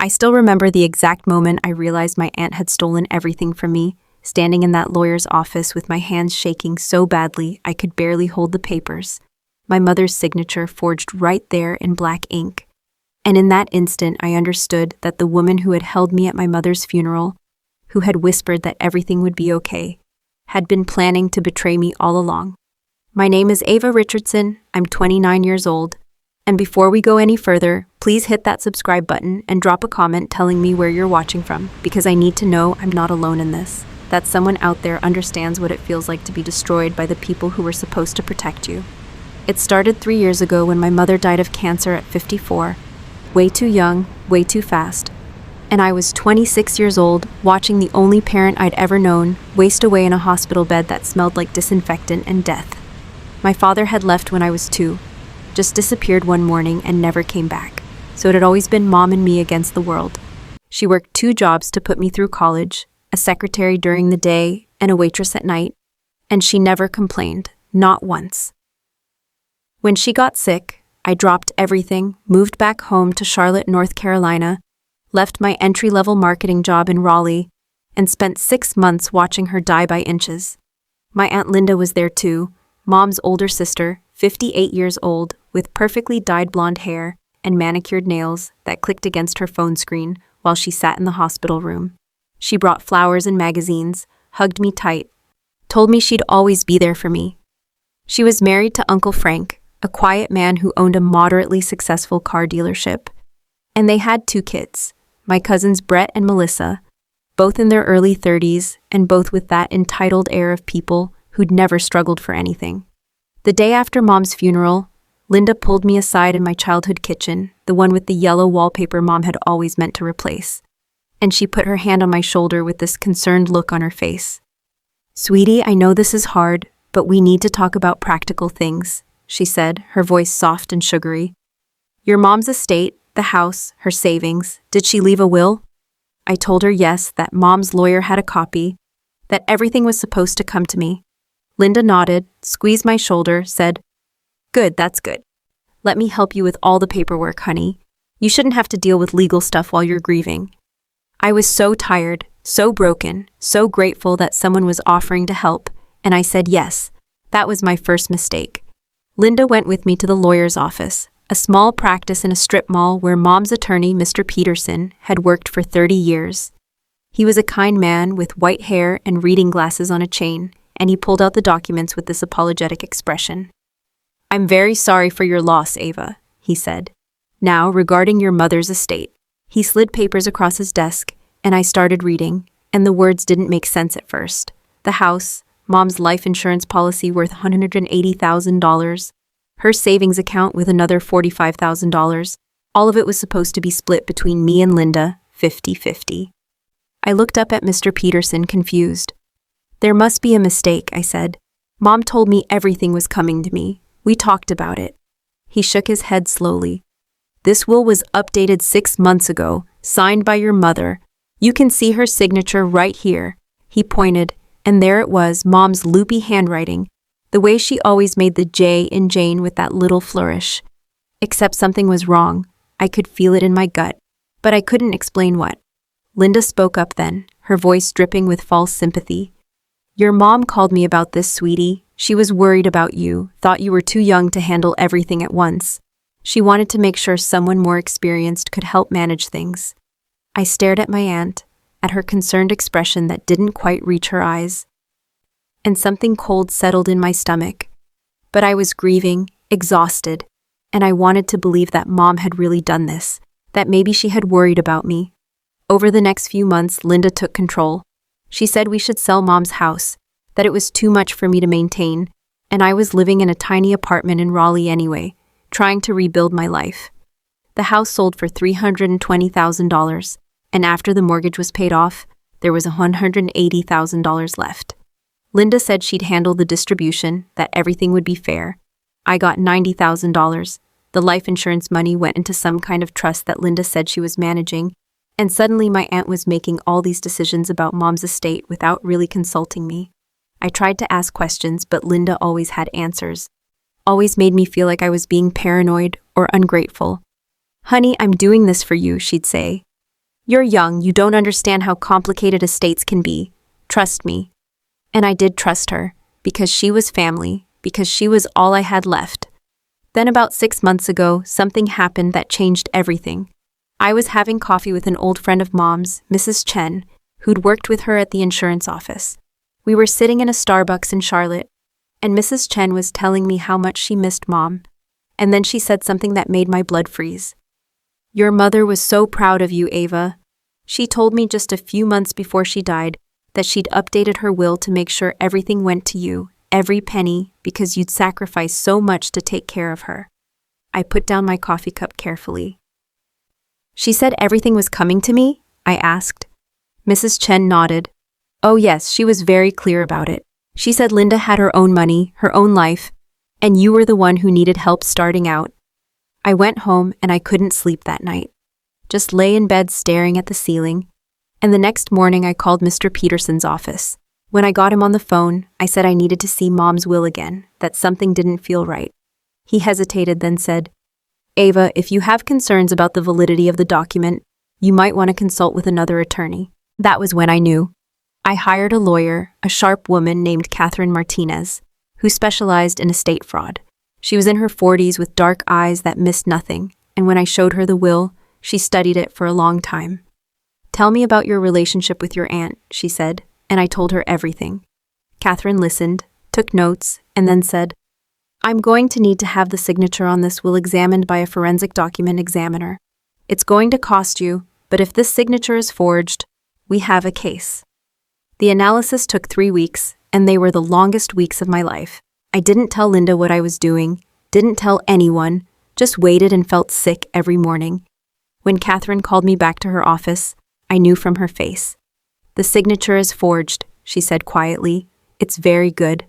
I still remember the exact moment I realized my aunt had stolen everything from me, standing in that lawyer's office with my hands shaking so badly I could barely hold the papers. My mother's signature forged right there in black ink. And in that instant, I understood that the woman who had held me at my mother's funeral, who had whispered that everything would be okay, had been planning to betray me all along. My name is Ava Richardson. I'm 29 years old. And before we go any further, please hit that subscribe button and drop a comment telling me where you're watching from, because I need to know I'm not alone in this, that someone out there understands what it feels like to be destroyed by the people who were supposed to protect you. It started 3 years ago when my mother died of cancer at 54, way too young, way too fast. And I was 26 years old, watching the only parent I'd ever known waste away in a hospital bed that smelled like disinfectant and death. My father had left when I was 2, just disappeared one morning and never came back. So it had always been Mom and me against the world. She worked 2 jobs to put me through college, a secretary during the day and a waitress at night, and she never complained, not once. When she got sick, I dropped everything, moved back home to Charlotte, North Carolina, left my entry-level marketing job in Raleigh, and spent 6 months watching her die by inches. My Aunt Linda was there too, Mom's older sister, 58 years old, with perfectly dyed blonde hair and manicured nails that clicked against her phone screen while she sat in the hospital room. She brought flowers and magazines, hugged me tight, told me she'd always be there for me. She was married to Uncle Frank, a quiet man who owned a moderately successful car dealership. And they had 2 kids, my cousins Brett and Melissa, both in their early 30s and both with that entitled air of people who'd never struggled for anything. The day after Mom's funeral, Linda pulled me aside in my childhood kitchen, the one with the yellow wallpaper Mom had always meant to replace. And she put her hand on my shoulder with this concerned look on her face. "Sweetie, I know this is hard, but we need to talk about practical things," she said, her voice soft and sugary. "Your mom's estate, the house, her savings, did she leave a will?" I told her yes, that Mom's lawyer had a copy, that everything was supposed to come to me. Linda nodded, squeezed my shoulder, said, "Good, that's good. Let me help you with all the paperwork, honey. You shouldn't have to deal with legal stuff while you're grieving." I was so tired, so broken, so grateful that someone was offering to help, and I said yes. That was my first mistake. Linda went with me to the lawyer's office, a small practice in a strip mall where Mom's attorney, Mr. Peterson, had worked for 30 years. He was a kind man with white hair and reading glasses on a chain, and he pulled out the documents with this apologetic expression. "I'm very sorry for your loss, Ava," he said. "Now, regarding your mother's estate." He slid papers across his desk, and I started reading, and the words didn't make sense at first. The house, Mom's life insurance policy worth $180,000, her savings account with another $45,000, all of it was supposed to be split between me and Linda, 50-50. I looked up at Mr. Peterson, confused. "There must be a mistake," I said. "Mom told me everything was coming to me. We talked about it." He shook his head slowly. "This will was updated 6 months ago, signed by your mother. You can see her signature right here." He pointed, and there it was, Mom's loopy handwriting, the way she always made the J in Jane with that little flourish. Except something was wrong. I could feel it in my gut, but I couldn't explain what. Linda spoke up then, her voice dripping with false sympathy. "Your mom called me about this, sweetie. She was worried about you, thought you were too young to handle everything at once. She wanted to make sure someone more experienced could help manage things." I stared at my aunt, at her concerned expression that didn't quite reach her eyes. And something cold settled in my stomach. But I was grieving, exhausted, and I wanted to believe that Mom had really done this, that maybe she had worried about me. Over the next few months, Linda took control. She said we should sell Mom's house, that it was too much for me to maintain, and I was living in a tiny apartment in Raleigh anyway, trying to rebuild my life. The house sold for $320,000, and after the mortgage was paid off, there was $180,000 left. Linda said she'd handle the distribution, that everything would be fair. I got $90,000. The life insurance money went into some kind of trust that Linda said she was managing, and suddenly my aunt was making all these decisions about Mom's estate without really consulting me. I tried to ask questions, but Linda always had answers. Always made me feel like I was being paranoid or ungrateful. "Honey, I'm doing this for you," she'd say. You're young, you don't understand how complicated estates can be. Trust me." And I did trust her, because she was family, because she was all I had left. Then about 6 months ago, something happened that changed everything. I was having coffee with an old friend of Mom's, Mrs. Chen, who'd worked with her at the insurance office. We were sitting in a Starbucks in Charlotte, and Mrs. Chen was telling me how much she missed Mom. And then she said something that made my blood freeze. "Your mother was so proud of you, Ava. She told me just a few months before she died that she'd updated her will to make sure everything went to you, every penny, because you'd sacrificed so much to take care of her." I put down my coffee cup carefully. "She said everything was coming to me?" I asked. Mrs. Chen nodded. "Oh yes, she was very clear about it. She said Linda had her own money, her own life, and you were the one who needed help starting out." I went home and I couldn't sleep that night. Just lay in bed staring at the ceiling. And the next morning I called Mr. Peterson's office. When I got him on the phone, I said I needed to see Mom's will again, that something didn't feel right. He hesitated, then said, "Ava, if you have concerns about the validity of the document, you might want to consult with another attorney." That was when I knew. I hired a lawyer, a sharp woman named Catherine Martinez, who specialized in estate fraud. She was in her 40s with dark eyes that missed nothing, and when I showed her the will, she studied it for a long time. "Tell me about your relationship with your aunt," she said, and I told her everything. Catherine listened, took notes, and then said, "I'm going to need to have the signature on this will examined by a forensic document examiner. It's going to cost you, but if this signature is forged, we have a case." The analysis took 3 weeks, and they were the longest weeks of my life. I didn't tell Linda what I was doing, didn't tell anyone, just waited and felt sick every morning. When Catherine called me back to her office, I knew from her face. "The signature is forged," she said quietly. "It's very good.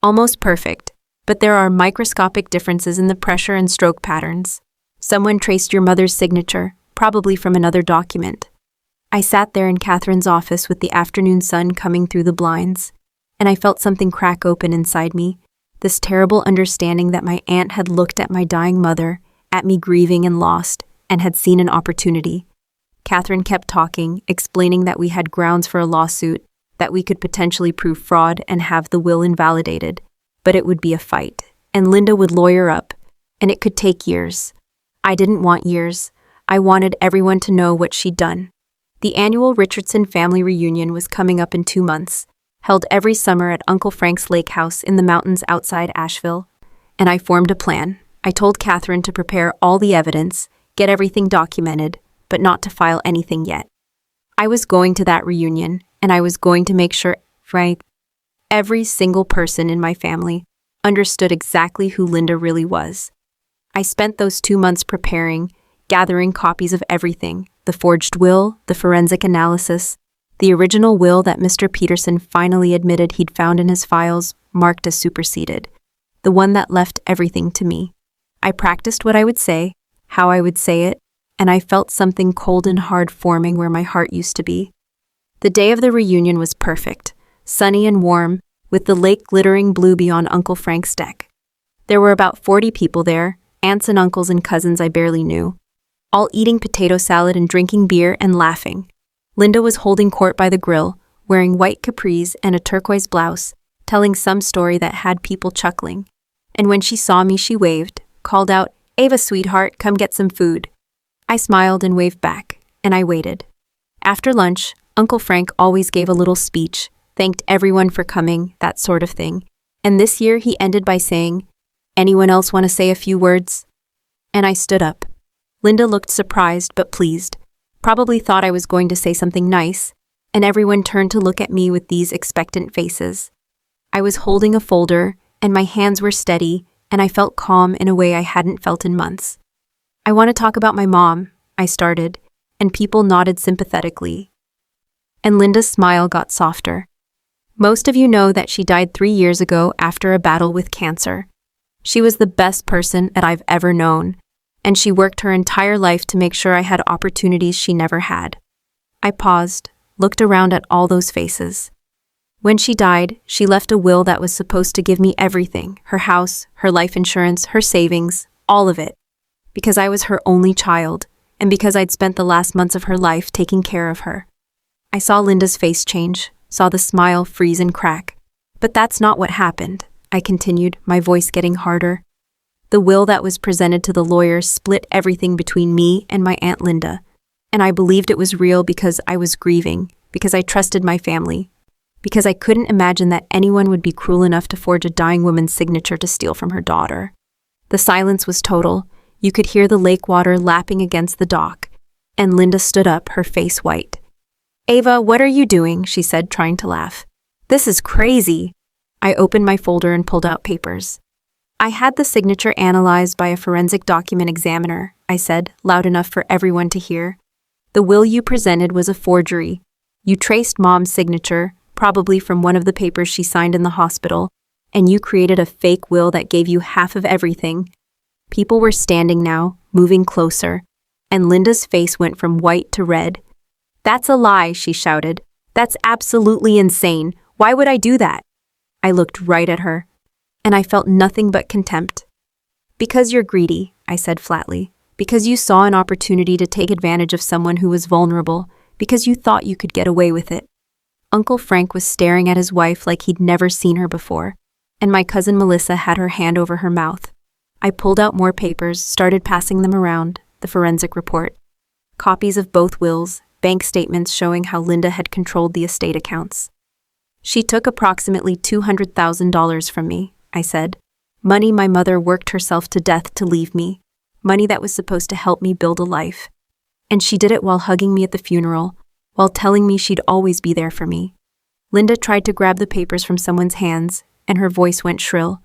Almost perfect. But there are microscopic differences in the pressure and stroke patterns. Someone traced your mother's signature, probably from another document." I sat there in Catherine's office with the afternoon sun coming through the blinds, and I felt something crack open inside me, this terrible understanding that my aunt had looked at my dying mother, at me grieving and lost, and had seen an opportunity. Catherine kept talking, explaining that we had grounds for a lawsuit, that we could potentially prove fraud and have the will invalidated, but it would be a fight, and Linda would lawyer up, and it could take years. I didn't want years. I wanted everyone to know what she'd done. The annual Richardson family reunion was coming up in 2 months, held every summer at Uncle Frank's lake house in the mountains outside Asheville, and I formed a plan. I told Catherine to prepare all the evidence, get everything documented, but not to file anything yet. I was going to that reunion, and I was going to make sure Frank, every single person in my family, understood exactly who Linda really was. I spent those 2 months preparing, gathering copies of everything, the forged will, the forensic analysis, the original will that Mr. Peterson finally admitted he'd found in his files, marked as superseded, the one that left everything to me. I practiced what I would say, how I would say it, and I felt something cold and hard forming where my heart used to be. The day of the reunion was perfect, sunny and warm, with the lake glittering blue beyond Uncle Frank's deck. There were about 40 people there, aunts and uncles and cousins I barely knew, all eating potato salad and drinking beer and laughing. Linda was holding court by the grill, wearing white capris and a turquoise blouse, telling some story that had people chuckling. And when she saw me, she waved, called out, "Ava, sweetheart, come get some food." I smiled and waved back, and I waited. After lunch, Uncle Frank always gave a little speech, thanked everyone for coming, that sort of thing. And this year he ended by saying, "Anyone else want to say a few words?" And I stood up. Linda looked surprised but pleased, probably thought I was going to say something nice, and everyone turned to look at me with these expectant faces. I was holding a folder, and my hands were steady, and I felt calm in a way I hadn't felt in months. "I want to talk about my mom," I started, and people nodded sympathetically. And Linda's smile got softer. "Most of you know that she died 3 years ago after a battle with cancer. She was the best person that I've ever known, and she worked her entire life to make sure I had opportunities she never had." I paused, looked around at all those faces. When she died, she left a will that was supposed to give me everything, her house, her life insurance, her savings, all of it, because I was her only child, and because I'd spent the last months of her life taking care of her. I saw Linda's face change, saw the smile freeze and crack. But that's not what happened, I continued, my voice getting harder. The will that was presented to the lawyers split everything between me and my Aunt Linda, and I believed it was real because I was grieving, because I trusted my family, because I couldn't imagine that anyone would be cruel enough to forge a dying woman's signature to steal from her daughter. The silence was total. You could hear the lake water lapping against the dock, and Linda stood up, her face white. "Ava, what are you doing?" she said, trying to laugh. "This is crazy." I opened my folder and pulled out papers. "I had the signature analyzed by a forensic document examiner," I said, loud enough for everyone to hear. "The will you presented was a forgery. You traced Mom's signature, probably from one of the papers she signed in the hospital, and you created a fake will that gave you half of everything." People were standing now, moving closer, and Linda's face went from white to red. "That's a lie," she shouted. "That's absolutely insane. Why would I do that?" I looked right at her, and I felt nothing but contempt. "Because you're greedy," I said flatly. "Because you saw an opportunity to take advantage of someone who was vulnerable, because you thought you could get away with it." Uncle Frank was staring at his wife like he'd never seen her before, and my cousin Melissa had her hand over her mouth. I pulled out more papers, started passing them around, the forensic report. Copies of both wills, bank statements showing how Linda had controlled the estate accounts. "She took approximately $200,000 from me," I said. "Money my mother worked herself to death to leave me. Money that was supposed to help me build a life. And she did it while hugging me at the funeral, while telling me she'd always be there for me." Linda tried to grab the papers from someone's hands, and her voice went shrill.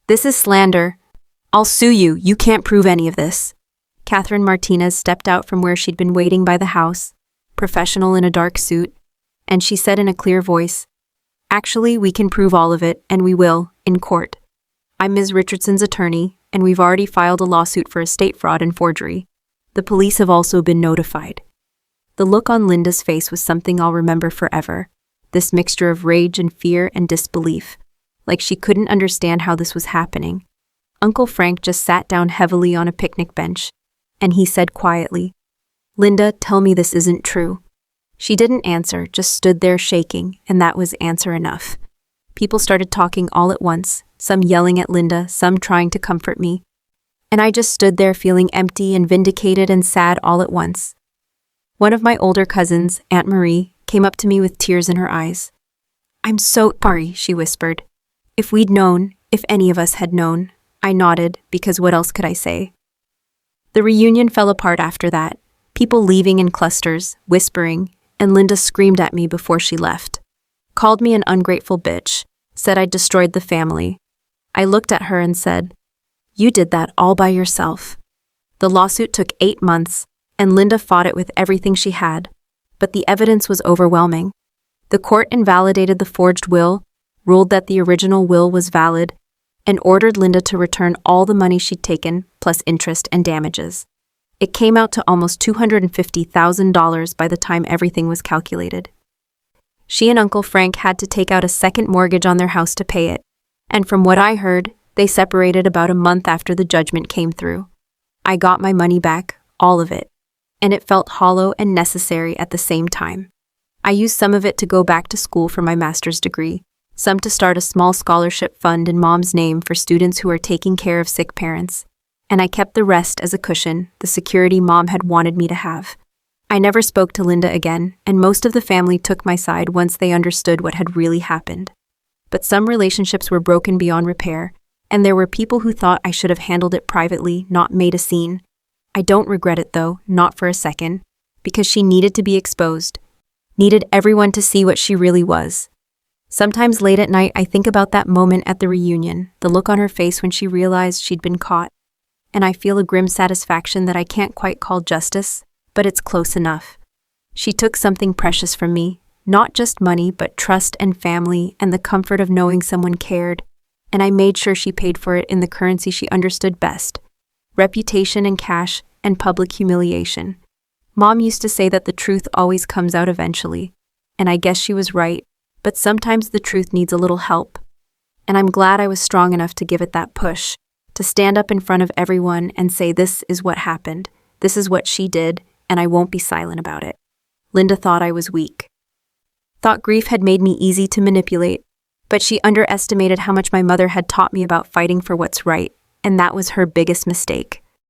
"This is slander. I'll sue you. You can't prove any of this." Catherine Martinez stepped out from where she'd been waiting by the house, professional in a dark suit, and she said in a clear voice, "Actually, we can prove all of it, and we will, in court. I'm Ms. Richardson's attorney, and we've already filed a lawsuit for estate fraud and forgery. The police have also been notified." The look on Linda's face was something I'll remember forever, this mixture of rage and fear and disbelief, like she couldn't understand how this was happening. Uncle Frank just sat down heavily on a picnic bench, and he said quietly, "Linda, tell me this isn't true." She didn't answer, just stood there shaking, and that was answer enough. People started talking all at once, some yelling at Linda, some trying to comfort me. And I just stood there feeling empty and vindicated and sad all at once. One of my older cousins, Aunt Marie, came up to me with tears in her eyes. "I'm so sorry," she whispered. "If we'd known, if any of us had known." I nodded, because what else could I say? The reunion fell apart after that, people leaving in clusters, whispering, and Linda screamed at me before she left. Called me an ungrateful bitch, said I'd destroyed the family. I looked at her and said, "You did that all by yourself." The lawsuit took 8 months, and Linda fought it with everything she had, but the evidence was overwhelming. The court invalidated the forged will, ruled that the original will was valid, and ordered Linda to return all the money she'd taken, plus interest and damages. It came out to almost $250,000 by the time everything was calculated. She and Uncle Frank had to take out a second mortgage on their house to pay it, and from what I heard, they separated about a month after the judgment came through. I got my money back, all of it, and it felt hollow and necessary at the same time. I used some of it to go back to school for my master's degree, some to start a small scholarship fund in Mom's name for students who are taking care of sick parents, and I kept the rest as a cushion, the security Mom had wanted me to have. I never spoke to Linda again, and most of the family took my side once they understood what had really happened. But some relationships were broken beyond repair, and there were people who thought I should have handled it privately, not made a scene. I don't regret it though, not for a second, because she needed to be exposed, needed everyone to see what she really was. Sometimes late at night I think about that moment at the reunion, the look on her face when she realized she'd been caught, and I feel a grim satisfaction that I can't quite call justice, but it's close enough. She took something precious from me, not just money, but trust and family and the comfort of knowing someone cared, and I made sure she paid for it in the currency she understood best, reputation and cash and public humiliation. Mom used to say that the truth always comes out eventually, and I guess she was right, but sometimes the truth needs a little help. And I'm glad I was strong enough to give it that push, to stand up in front of everyone and say this is what happened, This is what she did, and I won't be silent about it. Linda thought I was weak. Thought grief had made me easy to manipulate, but she underestimated how much my mother had taught me about fighting for what's right, and that was her biggest mistake.